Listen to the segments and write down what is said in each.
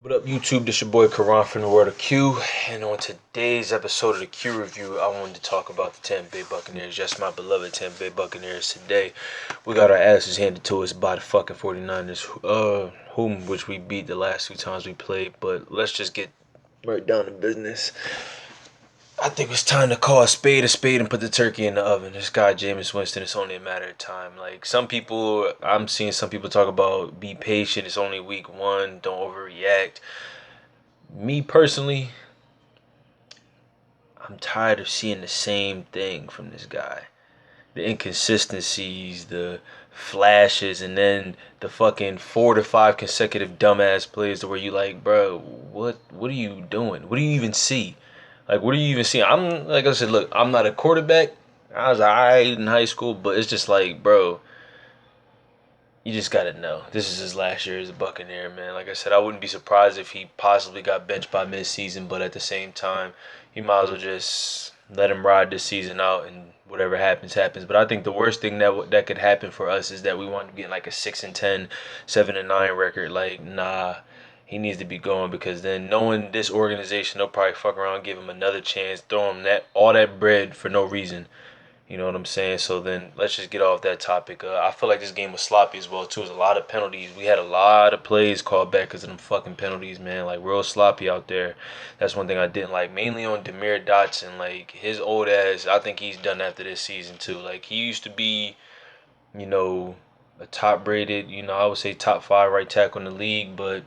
What up, YouTube? This your boy Karan from the World of Q, and on today's episode of the Q Review, I wanted to talk about the Tampa Bay Buccaneers. Yes, my beloved Tampa Bay Buccaneers. Today, we got our asses handed to us by the fucking 49ers, which we beat the last two times we played. But let's just get right down to business. I think it's time to call a spade, and put the turkey in the oven. This guy, Jameis Winston, it's only a matter of time. Like, some people, I'm seeing some people talk about be patient, it's only week one, don't overreact. Me personally, I'm tired of seeing the same thing from this guy. The inconsistencies, the flashes, and then the fucking 4 to 5 consecutive dumbass plays to where you like, bro, what are you doing? What do you even see? Like, what do you even see? I'm like I said, look, I'm not a quarterback. I was alright in high school, but it's just like, bro, you just gotta know. This is his last year as a Buccaneer, man. Like I said, I wouldn't be surprised if he possibly got benched by midseason, but at the same time, he might as well just let him ride this season out and whatever happens, happens. But I think the worst thing that could happen for us is that we want to get like a 6-10, 7-9 record. Like, nah, he needs to be going because then knowing this organization, they'll probably fuck around, and give him another chance, throw him that all that bread for no reason. You know what I'm saying? So then let's just get off that topic. I feel like this game was sloppy as well too. It was a lot of penalties. We had a lot of plays called back because of them fucking penalties, man. Like, real sloppy out there. That's one thing I didn't like. Mainly on Demir Dotson. Like, his old ass, I think he's done after this season too. Like, he used to be, you know, a top rated, I would say top five right tackle in the league, but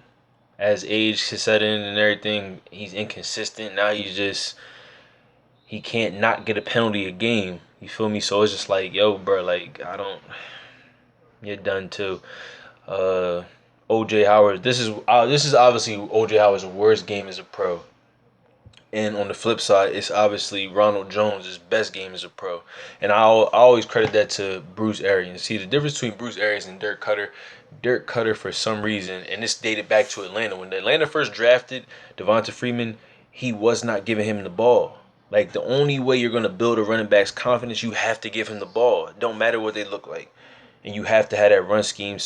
as age has set in and everything, he's inconsistent. Now he can't not get a penalty a game. You feel me? So it's just like, yo, bro, like, I don't. You're done too. Uh, OJ Howard. This is obviously OJ Howard's worst game as a pro. And on the flip side, it's obviously Ronald Jones' best game as a pro. And I always credit that to Bruce Arians. See, the difference between Bruce Arians and Dirk Cutter, for some reason, and this dated back to Atlanta. When Atlanta first drafted Devonta Freeman, he was not giving him the ball. Like, the only way you're going to build a running back's confidence, you have to give him the ball. It don't matter what they look like. And you have to have that run scheme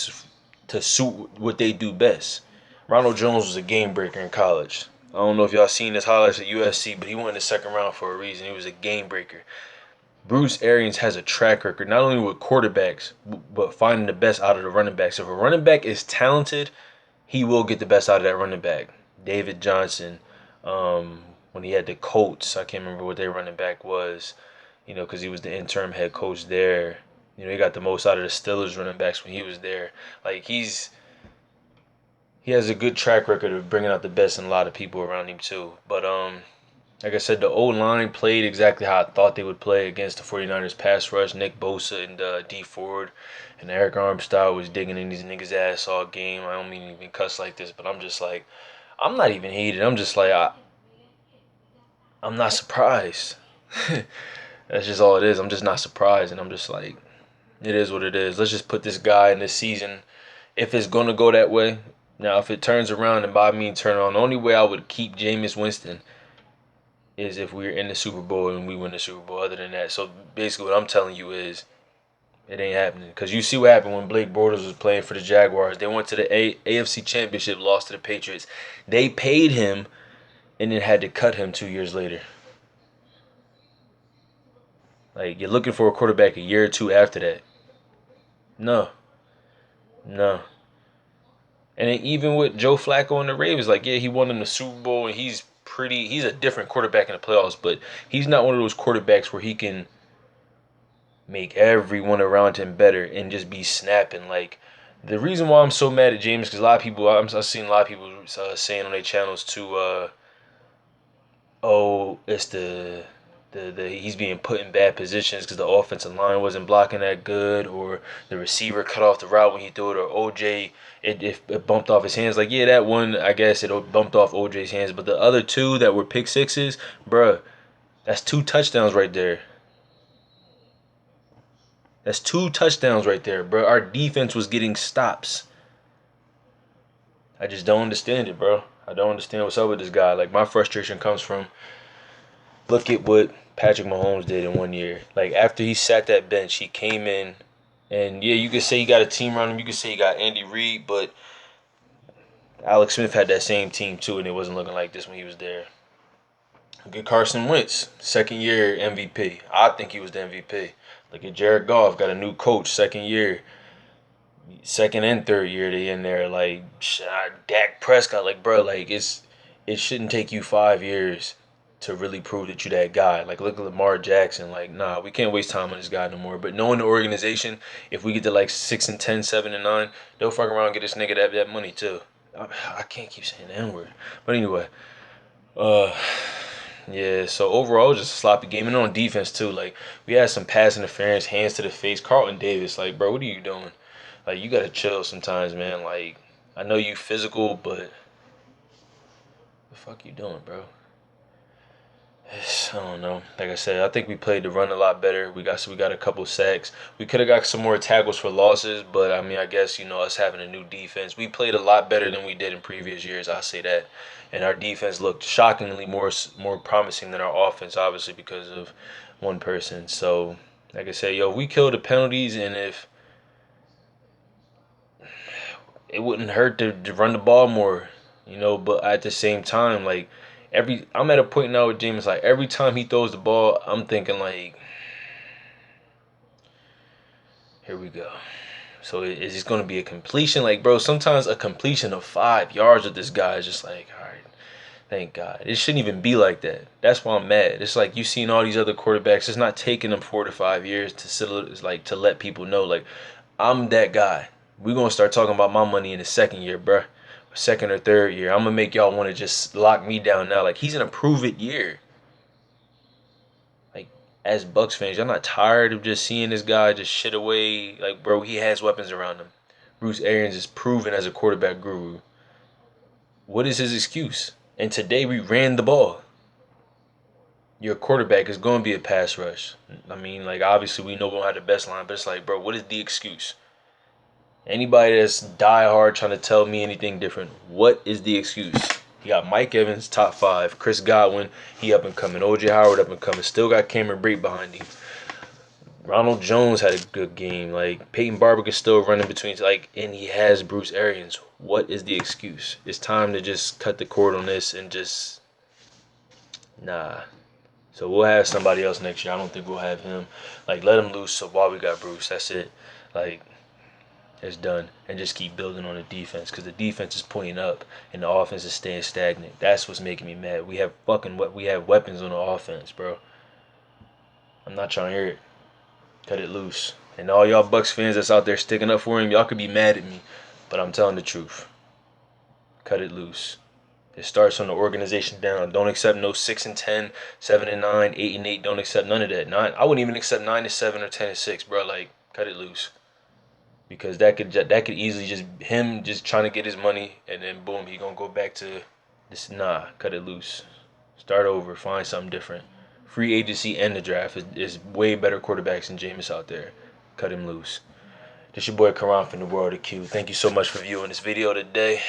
to suit what they do best. Ronald Jones was a game breaker in college. I don't know if y'all seen his highlights at USC, but he went in the second round for a reason. He was a game breaker. Bruce Arians has a track record not only with quarterbacks, but finding the best out of the running backs. If a running back is talented, he will get the best out of that running back. David Johnson, when he had the Colts, I can't remember what their running back was, because he was the interim head coach there. He got the most out of the Steelers running backs when he was there. Like, he has a good track record of bringing out the best in a lot of people around him too. But like I said, the O-line played exactly how I thought they would play against the 49ers pass rush. Nick Bosa and D Ford and Eric Armstead was digging in these niggas' ass all game. I don't mean to even cuss like this, but I'm just like, I'm not even heated. I'm just like, I'm not surprised. That's just all it is. I'm just not surprised, and I'm just like, it is what it is. Let's just put this guy in this season. If it's gonna go that way, now if it turns around, and by me turn around, the only way I would keep Jameis Winston is if we're in the Super Bowl and we win the Super Bowl. Other than that, so basically what I'm telling you is it ain't happening. Because you see what happened when Blake Bortles was playing for the Jaguars. They went to the AFC Championship, lost to the Patriots. They paid him and then had to cut him 2 years later. Like, you're looking for a quarterback a year or two after that. No, no. And then even with Joe Flacco and the Ravens, like, yeah, he won in the Super Bowl and he's a different quarterback in the playoffs, but he's not one of those quarterbacks where he can make everyone around him better and just be snapping. Like, the reason why I'm so mad at James, because a lot of people, I've seen a lot of people saying on their channels too, oh, it's the he's being put in bad positions because the offensive line wasn't blocking that good, or the receiver cut off the route when he threw it, or OJ it bumped off his hands. Like, yeah, that one, I guess it bumped off OJ's hands, but the other two that were pick sixes, bruh, that's 2 touchdowns right there. That's 2 touchdowns right there, bro. Our defense was getting stops. I just don't understand it, bro. I don't understand what's up with this guy. Like, my frustration comes from, look at what Patrick Mahomes did in one year. Like, after he sat that bench, he came in, and yeah, you could say he got a team around him. You could say he got Andy Reid, but Alex Smith had that same team too, and it wasn't looking like this when he was there. Look at Carson Wentz, second year MVP. I think he was the MVP. Look at Jared Goff, got a new coach, second year, second and third year they in there. Like Dak Prescott, like bro, like it shouldn't take you 5 years to really prove that you that guy. Like look at Lamar Jackson. Like nah, we can't waste time on this guy no more. But knowing the organization, if we get to like 6-10, 7-9, they'll fuck around and get this nigga that money too. I can't keep saying the N word, but anyway, uh. Yeah, so overall, just a sloppy game. And on defense, too. Like, we had some pass interference, hands to the face. Carlton Davis, like, bro, what are you doing? Like, you got to chill sometimes, man. Like, I know you physical, but the fuck you doing, bro? I don't know. Like I said, I think we played the run a lot better. We got a couple sacks. We could have got some more tackles for losses, but I mean, I guess us having a new defense, we played a lot better than we did in previous years. I'll say that, and our defense looked shockingly more promising than our offense, obviously because of one person. So, like I said, we killed the penalties, and if it wouldn't hurt to run the ball more, but at the same time, like I'm at a point now with Jameis, like every time he throws the ball, I'm thinking like, here we go. So is this going to be a completion? Like, bro, sometimes a completion of 5 yards with this guy is just like, all right, thank God. It shouldn't even be like that. That's why I'm mad. It's like you've seen all these other quarterbacks. It's not taking them 4 to 5 years to let people know, like, I'm that guy. We're going to start talking about my money in the second year, bro. Second or third year. I'm going to make y'all want to just lock me down now. Like, he's in a prove-it year. Like, as Bucks fans, y'all not tired of just seeing this guy just shit away? Like, bro, he has weapons around him. Bruce Arians is proven as a quarterback guru. What is his excuse? And today we ran the ball. Your quarterback is going to be a pass rush. I mean, like, obviously we know we don't have the best line, but it's like, bro, what is the excuse? Anybody that's diehard trying to tell me anything different, what is the excuse? You got Mike Evans, top 5. Chris Godwin, he up and coming. OJ Howard up and coming. Still got Cameron Brate behind him. Ronald Jones had a good game. Like, Peyton Barber is still running between. Like, and he has Bruce Arians. What is the excuse? It's time to just cut the cord on this and just nah. So we'll have somebody else next year. I don't think we'll have him. Like, let him loose. So while we got Bruce, that's it. Like, it's done, and just keep building on the defense because the defense is pointing up and the offense is staying stagnant. That's what's making me mad. We have weapons on the offense, bro. I'm not trying to hear it. Cut it loose. And all y'all Bucks fans that's out there sticking up for him, y'all could be mad at me, but I'm telling the truth. Cut it loose. It starts on the organization down. Don't accept no 6-10, 7-9, 8-8. Don't accept none of that. I wouldn't even accept 9-7 or 10-6, bro. Like, cut it loose. Because that could easily just him just trying to get his money and then boom, he gonna go back to this. Nah, cut it loose. Start over. Find something different. Free agency and the draft is way better quarterbacks than Jameis out there. Cut him loose. This your boy Karan from the World of Q. Thank you so much for viewing this video today.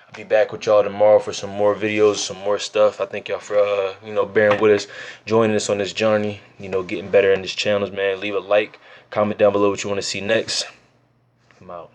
I'll be back with y'all tomorrow for some more videos, some more stuff. I thank y'all for bearing with us, joining us on this journey. Getting better in this channel, man. Leave a like, comment down below what you want to see next. I'm out.